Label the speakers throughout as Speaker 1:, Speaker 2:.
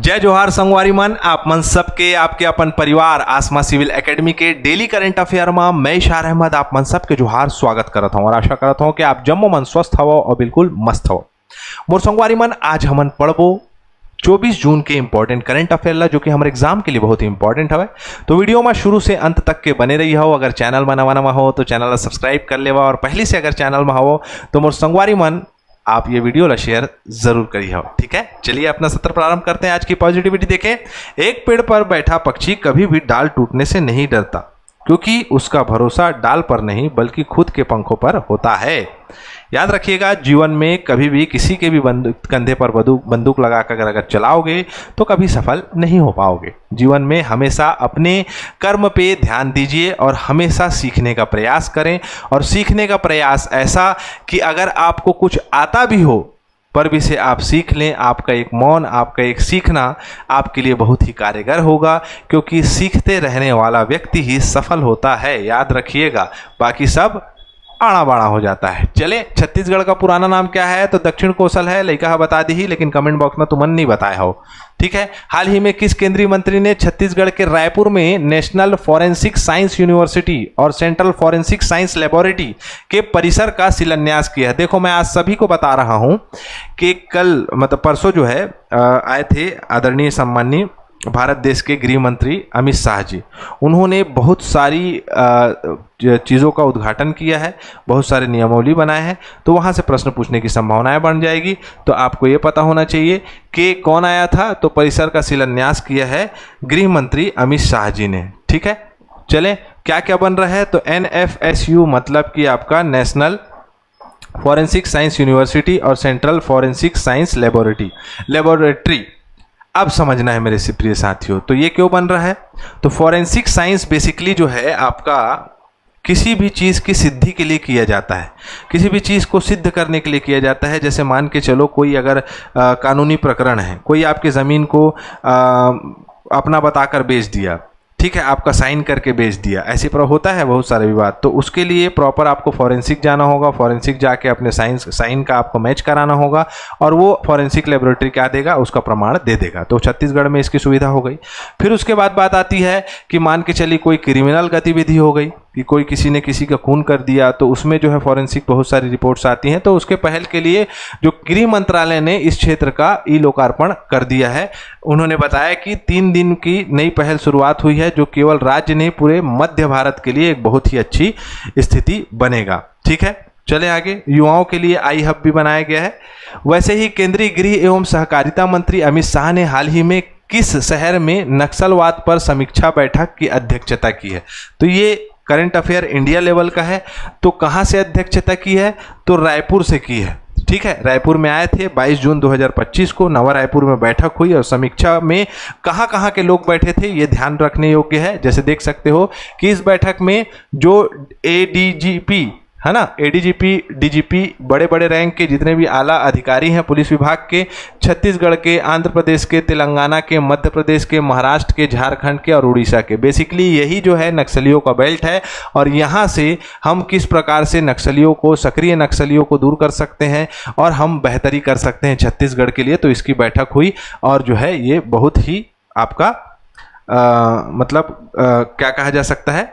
Speaker 1: जय जोहार संगवारी मन, आप मन सबके आपके अपन परिवार आसमा सिविल एकेडमी के डेली करंट अफेयर में मैं इशार अहमद आप मन सबके जोहार स्वागत करत हूं और आशा करत हूं कि आप जम्मो मन स्वस्थ हो और बिल्कुल मस्त हो। मोर संगवारी मन, आज हमन पढ़बो 24 जून के इंपॉर्टेंट करंट अफेयर ला, जो कि हमारे एग्जाम के लिए बहुत ही इंपॉर्टेंट है। तो वीडियो में शुरू से अंत तक के बने रही हो। अगर चैनल में नवा हो तो चैनल ला सब्सक्राइब कर लेवा, और पहले से अगर चैनल में हो तो मोर संगवारी मन आप ये वीडियो ला शेयर जरूर करिए हो। ठीक है, चलिए अपना सत्र प्रारंभ करते हैं। आज की पॉजिटिविटी देखें। एक पेड़ पर बैठा पक्षी कभी भी डाल टूटने से नहीं डरता, क्योंकि उसका भरोसा डाल पर नहीं बल्कि खुद के पंखों पर होता है। याद रखिएगा, जीवन में कभी भी किसी के भी कंधे पर बंदूक लगाकर अगर चलाओगे तो कभी सफल नहीं हो पाओगे। जीवन में हमेशा अपने कर्म पे ध्यान दीजिए और हमेशा सीखने का प्रयास करें, और सीखने का प्रयास ऐसा कि अगर आपको कुछ आता भी हो पर भी से आप सीख लें। आपका एक मौन, आपका एक सीखना आपके लिए बहुत ही कारगर होगा, क्योंकि सीखते रहने वाला व्यक्ति ही सफल होता है। याद रखिएगा, बाकी सब आड़ा बाड़ा हो जाता है। चले, छत्तीसगढ़ का पुराना नाम क्या है? तो दक्षिण कौशल है। लड़का बता दी ही, लेकिन कमेंट बॉक्स में तुमन नहीं बताया हो। ठीक है। हाल ही में किस केंद्रीय मंत्री ने छत्तीसगढ़ के रायपुर में नेशनल फॉरेंसिक साइंस यूनिवर्सिटी और सेंट्रल फॉरेंसिक साइंस लेबोरेटरी के परिसर का शिलान्यास किया है? देखो, मैं आज सभी को बता रहा हूं कि कल मतलब परसों जो है आए थे आदरणीय सम्माननीय भारत देश के गृह मंत्री अमित शाह जी। उन्होंने बहुत सारी चीज़ों का उद्घाटन किया है, बहुत सारे नियमावली बनाए हैं, तो वहाँ से प्रश्न पूछने की संभावनाएं बन जाएगी। तो आपको ये पता होना चाहिए कि कौन आया था। तो परिसर का शिलान्यास किया है गृह मंत्री अमित शाह जी ने। ठीक है, चलें, क्या क्या बन रहा है? तो NFSU मतलब कि आपका नेशनल फॉरेंसिक साइंस यूनिवर्सिटी और सेंट्रल फॉरेंसिक साइंस लेबोरेटरी। अब समझना है मेरे से प्रिय साथियों, तो ये क्यों बन रहा है? तो फॉरेंसिक साइंस बेसिकली जो है आपका किसी भी चीज़ की सिद्धि के लिए किया जाता है, किसी भी चीज़ को सिद्ध करने के लिए किया जाता है। जैसे मान के चलो, कोई अगर कानूनी प्रकरण है, कोई आपकी ज़मीन को अपना बताकर बेच दिया, ठीक है, आपका साइन करके बेच दिया, ऐसे पर होता है बहुत सारे विवाद। तो उसके लिए प्रॉपर आपको फॉरेंसिक जाना होगा। फॉरेंसिक जाके अपने साइन का आपको मैच कराना होगा, और वो फॉरेंसिक लेबोरेटरी क्या देगा, उसका प्रमाण दे देगा। तो छत्तीसगढ़ में इसकी सुविधा हो गई। फिर उसके बाद बात आती है कि मान के चलिए कोई क्रिमिनल गतिविधि हो गई, कि कोई किसी ने किसी का खून कर दिया, तो उसमें जो है फॉरेंसिक बहुत सारी रिपोर्ट्स आती हैं। तो उसके पहल के लिए जो गृह मंत्रालय ने इस क्षेत्र का ई लोकार्पण कर दिया है। उन्होंने बताया कि 3 दिन की नई पहल शुरुआत हुई है, जो केवल राज्य नहीं पूरे मध्य भारत के लिए एक बहुत ही अच्छी स्थिति बनेगा। ठीक है, चले आगे। युवाओं के लिए आई हब भी बनाया गया है। वैसे ही केंद्रीय गृह एवं सहकारिता मंत्री अमित शाह ने हाल ही में किस शहर में नक्सलवाद पर समीक्षा बैठक की अध्यक्षता की है? तो ये करंट अफेयर इंडिया लेवल का है। तो कहाँ से अध्यक्षता की है? तो रायपुर से की है। ठीक है, रायपुर में आए थे 22 जून 2025 को नवा रायपुर में बैठक हुई, और समीक्षा में कहाँ कहाँ के लोग बैठे थे ये ध्यान रखने योग्य है। जैसे देख सकते हो कि इस बैठक में जो ADGP है ना, ADGP, DGP, बड़े बड़े रैंक के जितने भी आला अधिकारी हैं पुलिस विभाग के, छत्तीसगढ़ के, आंध्र प्रदेश के, तेलंगाना के, मध्य प्रदेश के, महाराष्ट्र के, झारखंड के और उड़ीसा के, बेसिकली यही जो है नक्सलियों का बेल्ट है। और यहाँ से हम किस प्रकार से नक्सलियों को, सक्रिय नक्सलियों को दूर कर सकते हैं और हम बेहतरी कर सकते हैं छत्तीसगढ़ के लिए, तो इसकी बैठक हुई। और जो है ये बहुत ही आपका क्या कहा जा सकता है,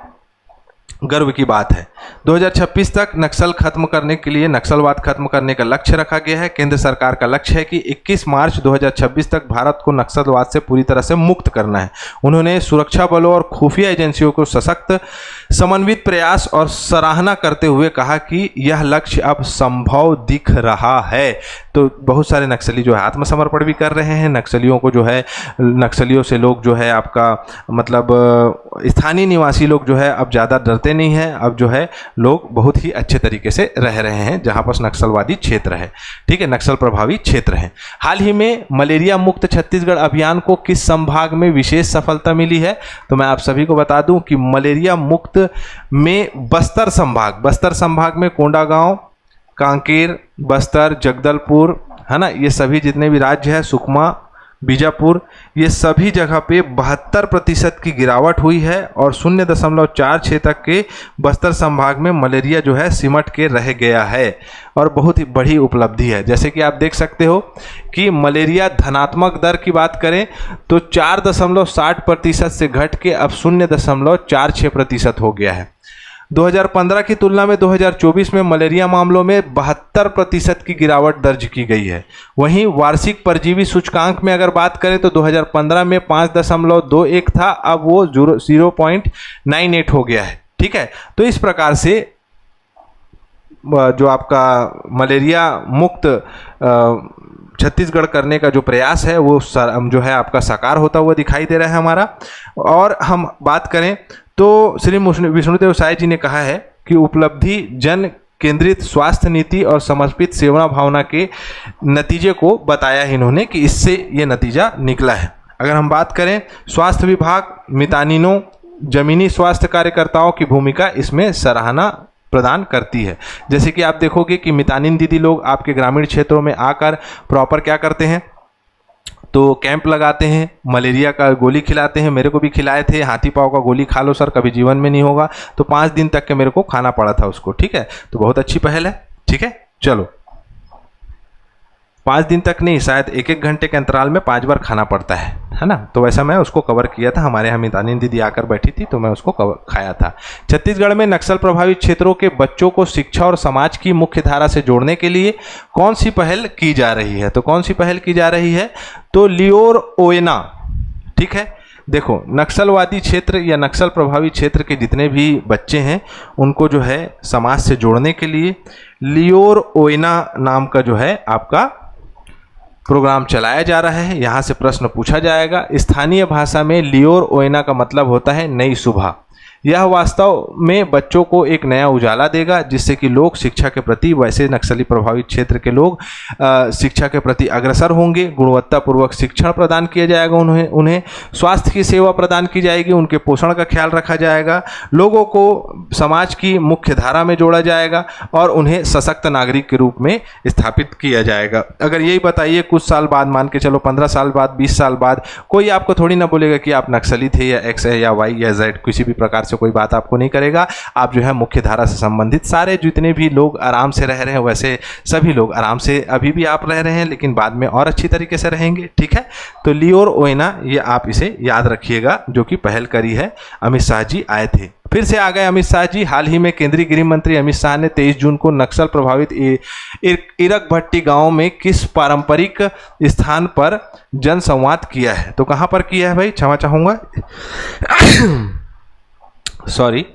Speaker 1: गर्व की बात है। 2026 तक नक्सलवाद खत्म करने का लक्ष्य रखा गया है। केंद्र सरकार का लक्ष्य है कि 21 मार्च 2026 तक भारत को नक्सलवाद से पूरी तरह से मुक्त करना है। उन्होंने सुरक्षा बलों और खुफिया एजेंसियों को सशक्त, समन्वित प्रयास और सराहना करते हुए कहा कि यह लक्ष्य अब संभव दिख रहा है। तो बहुत सारे नक्सली जो है आत्मसमर्पण भी कर रहे हैं। नक्सलियों को जो है, नक्सलियों से लोग जो है आपका स्थानीय निवासी लोग जो है अब ज़्यादा डरते नहीं है। अब जो है लोग बहुत ही अच्छे तरीके से रह रहे हैं जहां पर नक्सलवादी क्षेत्र है। ठीक है, नक्सल प्रभावी क्षेत्र है। हाल ही में मलेरिया मुक्त छत्तीसगढ़ अभियान को किस संभाग में विशेष सफलता मिली है? तो मैं आप सभी को बता दूं कि मलेरिया मुक्त में बस्तर संभाग में कोंडागांव, कांकेर, बस्तर, जगदलपुर, है ना, ये सभी जितने भी राज्य है, सुकमा, बीजापुर, ये सभी जगह पे 72% की गिरावट हुई है और 0.46 तक के बस्तर संभाग में मलेरिया जो है सिमट के रह गया है और बहुत ही बड़ी उपलब्धि है। जैसे कि आप देख सकते हो कि मलेरिया धनात्मक दर की बात करें तो 4.60% से घट के अब 0.46% हो गया है। 2015 की तुलना में 2024 में मलेरिया मामलों में 72% की गिरावट दर्ज की गई है। वहीं वार्षिक परजीवी सूचकांक में अगर बात करें तो 2015 में 5.21 था, अब वो 0.98 हो गया है। ठीक है, तो इस प्रकार से जो आपका मलेरिया मुक्त छत्तीसगढ़ करने का जो प्रयास है वो जो है आपका साकार होता हुआ दिखाई दे रहा है हमारा। और हम बात करें तो श्री विष्णुदेव साय जी ने कहा है कि उपलब्धि जन केंद्रित स्वास्थ्य नीति और समर्पित सेवा भावना के नतीजे को बताया है इन्होंने कि इससे ये नतीजा निकला है। अगर हम बात करें स्वास्थ्य विभाग, मितानिनों, जमीनी स्वास्थ्य कार्यकर्ताओं की भूमिका इसमें सराहना प्रदान करती है। जैसे कि आप देखोगे कि मितानिन दीदी लोग आपके ग्रामीण क्षेत्रों में आकर प्रॉपर क्या करते हैं, तो कैंप लगाते हैं, मलेरिया का गोली खिलाते हैं। मेरे को भी खिलाए थे, हाथी पाँव का गोली खा लो सर, कभी जीवन में नहीं होगा, तो 5 दिन तक के मेरे को खाना पड़ा था उसको। ठीक है, तो बहुत अच्छी पहल है। ठीक है, चलो 5 दिन तक नहीं, शायद 1-1 घंटे के अंतराल में 5 बार खाना पड़ता है ना। तो वैसा मैं उसको कवर किया था, हमारे यहाँ मितानिन दीदी आकर बैठी थी तो मैं उसको खाया था। छत्तीसगढ़ में नक्सल प्रभावित क्षेत्रों के बच्चों को शिक्षा और समाज की मुख्य धारा से जोड़ने के लिए कौन सी पहल की जा रही है? तो कौन सी पहल की जा रही है? तो लियोर ओएना। ठीक है, देखो नक्सलवादी क्षेत्र या नक्सल प्रभावित क्षेत्र के जितने भी बच्चे हैं उनको जो है समाज से जोड़ने के लिए लियोर ओएना नाम का जो है आपका प्रोग्राम चलाया जा रहा है। यहाँ से प्रश्न पूछा जाएगा। स्थानीय भाषा में लियोर ओएना का मतलब होता है नई सुबह। यह वास्तव में बच्चों को एक नया उजाला देगा जिससे कि लोग शिक्षा के प्रति, वैसे नक्सली प्रभावित क्षेत्र के लोग शिक्षा के प्रति अग्रसर होंगे। गुणवत्तापूर्वक शिक्षण प्रदान किया जाएगा, उन्हें स्वास्थ्य की सेवा प्रदान की जाएगी, उनके पोषण का ख्याल रखा जाएगा, लोगों को समाज की मुख्य धारा में जोड़ा जाएगा और उन्हें सशक्त नागरिक के रूप में स्थापित किया जाएगा। अगर यही बताइए कुछ साल बाद, मान के चलो 15 साल बाद, 20 साल बाद, कोई आपको थोड़ी ना बोलेगा कि आप नक्सली थे या एक्स है या वाई या जेड, किसी भी प्रकार से कोई बात आपको नहीं करेगा। आप जो है मुख्य धारा से संबंधित सारे जितने भी लोग आराम से रह रहे हैं वैसे सभी लोग आराम से अभी भी आप रह रहे हैं, लेकिन बाद में और अच्छी तरीके से रहेंगे। ठीक है, तो लियोर ओएना ये आप इसे याद रखिएगा, जो कि पहल करी है। अमित शाह जी आए थे, फिर से आ गए अमित शाह जी। हाल ही में केंद्रीय गृह मंत्री अमित शाह ने 23 जून को नक्सल प्रभावित इरक भट्टी गांव में किस पारंपरिक स्थान पर जनसंवाद किया है? तो कहां पर किया है भाई? क्षमा चाहूंगा सॉरी।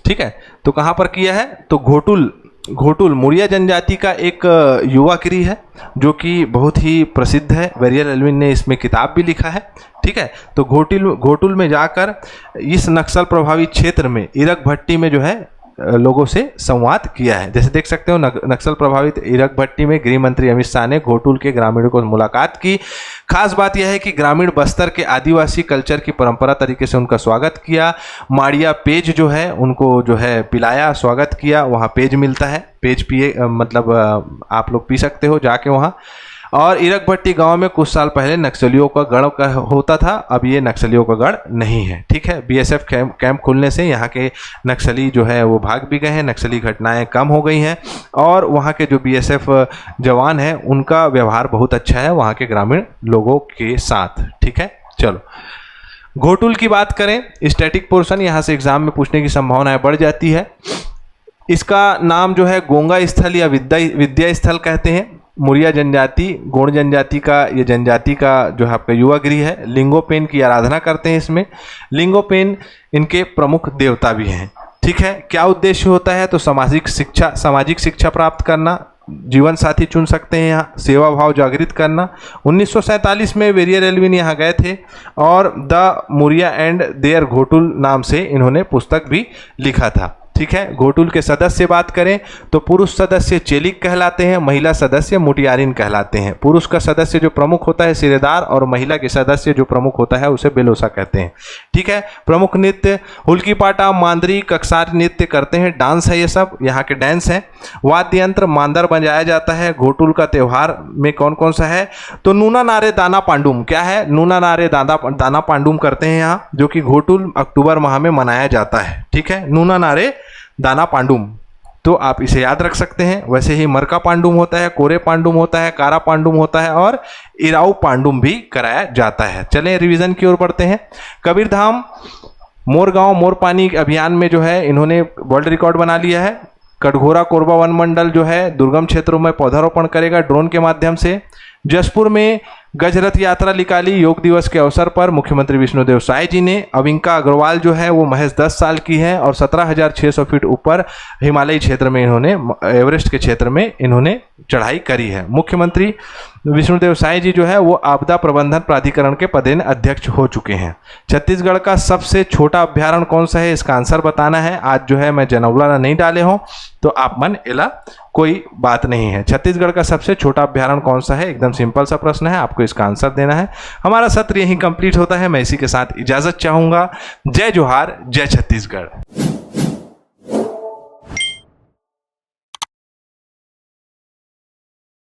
Speaker 1: ठीक है, तो कहां पर किया है? तो घोटुल मुरिया जनजाति का एक युवा गृह है जो कि बहुत ही प्रसिद्ध है। वेरियल एल्विन ने इसमें किताब भी लिखा है। ठीक है, तो घोटुल में जाकर इस नक्सल प्रभावित क्षेत्र में इरक भट्टी में जो है लोगों से संवाद किया है। जैसे देख सकते हो नक्सल प्रभावित इरक भट्टी में गृह मंत्री अमित शाह ने घोटुल के ग्रामीणों को मुलाकात की। खास बात यह है कि ग्रामीण बस्तर के आदिवासी कल्चर की परंपरा तरीके से उनका स्वागत किया। माड़िया पेज जो है उनको जो है पिलाया, स्वागत किया। वहाँ पेज मिलता है, पेज पिए, मतलब आप लोग पी सकते हो जाके वहाँ। और इरक भट्टी गांव में कुछ साल पहले नक्सलियों का गढ़ होता था, अब ये नक्सलियों का गढ़ नहीं है। ठीक है, बीएसएफ कैंप खुलने से यहाँ के नक्सली जो है वो भाग भी गए हैं, नक्सली घटनाएं कम हो गई हैं और वहाँ के जो बीएसएफ जवान हैं उनका व्यवहार बहुत अच्छा है वहाँ के ग्रामीण लोगों के साथ। ठीक है, चलो घोटुल की बात करें, स्टैटिक पोर्शन यहाँ से एग्जाम में पूछने की संभावनाएं बढ़ जाती है। इसका नाम जो है गोंगा स्थल या विद्या स्थल कहते हैं। मुरिया जनजाति, गोंड जनजाति का ये जनजाति का जो है आपका युवा गृह है। लिंगोपेन की आराधना करते हैं इसमें। लिंगोपेन इनके प्रमुख देवता भी हैं। ठीक है, क्या उद्देश्य होता है? तो सामाजिक शिक्षा प्राप्त करना, जीवन साथी चुन सकते हैं यहाँ, सेवा भाव जागृत करना। 1947 में वेरियर एल्विन यहाँ गए थे और the Muria and their Ghotul नाम से इन्होंने पुस्तक भी लिखा था। ठीक है। घोटुल के सदस्य बात करें तो पुरुष सदस्य चेलिक कहलाते हैं, महिला सदस्य मुटियारिन कहलाते हैं। पुरुष का सदस्य जो प्रमुख होता है सिरेदार, और महिला के सदस्य जो प्रमुख होता है उसे बेलोसा कहते हैं, ठीक है। प्रमुख नृत्य हुल्की पाटा, मांदरी, कक्सार नृत्य करते हैं, डांस है, ये सब यहाँ के डांस हैं। वाद्य यंत्र मांदर बजाया जाता है। घोटुल का त्योहार में कौन कौन सा है, तो नूना नारे दाना पांडुम, क्या है, नूना नारे दाना पांडुम करते हैं यहाँ, जो कि घोटुल अक्टूबर माह में मनाया जाता है, ठीक है। नूना नारे दाना पांडुम, तो आप इसे याद रख सकते हैं। वैसे ही मरका पांडुम होता है, कोरे पांडुम होता है, कारा पांडुम होता है और इराऊ पांडुम भी कराया जाता है। चलें रिवीजन की ओर बढ़ते हैं। कबीरधाम मोरगांव मोरपानी अभियान में जो है इन्होंने वर्ल्ड रिकॉर्ड बना लिया है। कटघोरा कोरबा वन मंडल जो है दुर्गम क्षेत्रों में पौधारोपण करेगा ड्रोन के माध्यम से। जसपुर में गजरथ यात्रा निकाली योग दिवस के अवसर पर मुख्यमंत्री विष्णुदेव साय जी ने। अविंका अग्रवाल जो है वो महज 10 साल की है और 17,600 फीट ऊपर हिमालयी क्षेत्र में इन्होंने, एवरेस्ट के क्षेत्र में इन्होंने चढ़ाई करी है। मुख्यमंत्री विष्णुदेव साय जी जो है वो आपदा प्रबंधन प्राधिकरण के पदेन अध्यक्ष हो चुके हैं। छत्तीसगढ़ का सबसे छोटा अभ्यारण्य कौन सा है, इसका आंसर बताना है। आज जो है मैं जनौला नहीं डाले हों तो आप मन एला कोई बात नहीं है। छत्तीसगढ़ का सबसे छोटा अभ्यारण्य कौन सा है, एकदम सिंपल सा प्रश्न है, आपको इसका आंसर देना है। हमारा सत्र यहीं कंप्लीट होता है। मैं इसी के साथ इजाजत चाहूंगा। जय जोहार, जय छत्तीसगढ़।